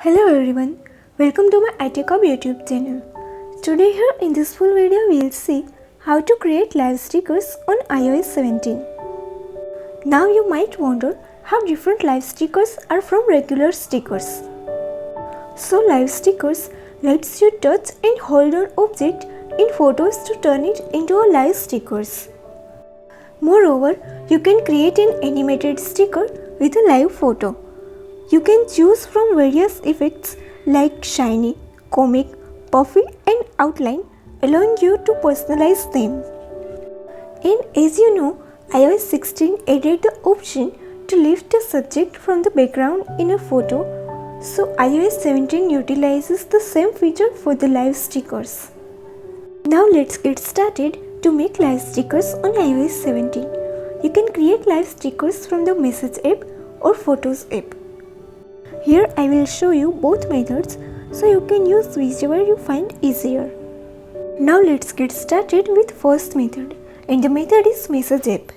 Hello everyone, welcome to my iTechHub YouTube channel. Today here in this full video we will see how to create live stickers on iOS 17. Now you might wonder how different live stickers are from regular stickers. So live stickers lets you touch and hold an object in photos to turn it into a live stickers. Moreover, you can create an animated sticker with a live photo. You can choose from various effects like shiny, comic, puffy and outline, allowing you to personalize them. And as you know, iOS 16 added the option to lift a subject from the background in a photo, so iOS 17 utilizes the same feature for the live stickers. Now let's get started to make live stickers on iOS 17. You can create live stickers from the Message app or Photos app. Here I will show you both methods so you can use whichever you find easier. Now let's get started with first method, and the method is Message app.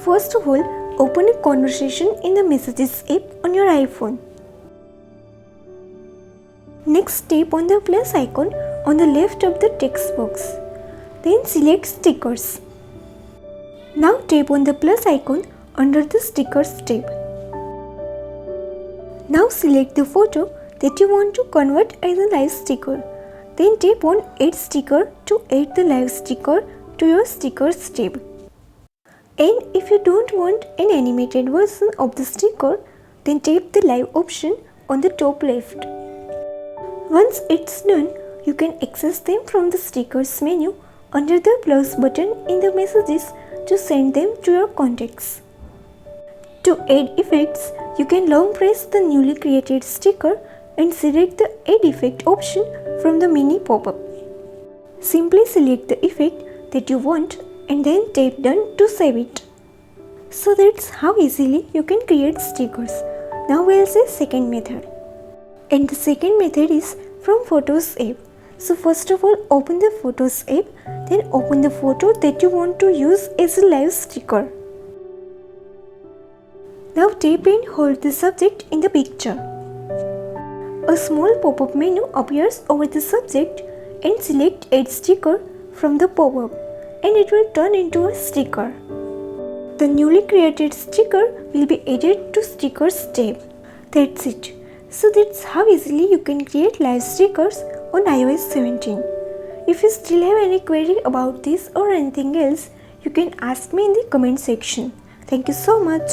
First of all, open a conversation in the Messages app on your iPhone. Next, tap on the plus icon on the left of the text box. Then select Stickers. Now tap on the plus icon under the Stickers tab. Now select the photo that you want to convert as a live sticker. Then tap on Add Sticker to add the live sticker to your Stickers tab. And if you don't want an animated version of the sticker, then tap the live option on the top left. Once it's done, you can access them from the Stickers menu under the plus button in the Messages to send them to your contacts. To add effects, you can long press the newly created sticker and select the Add Effect option from the mini pop-up. Simply select the effect that you want and then tap Done to save it. So that's how easily you can create stickers. Now we'll see second method. And the second method is from Photos app. So first of all, open the Photos app, then open the photo that you want to use as a live sticker. Now tap and hold the subject in the picture. A small pop-up menu appears over the subject and select Add Sticker from the pop-up and it will turn into a sticker. The newly created sticker will be added to Stickers tab. That's it. So that's how easily you can create live stickers on iOS 17. If you still have any query about this or anything else, you can ask me in the comment section. Thank you so much.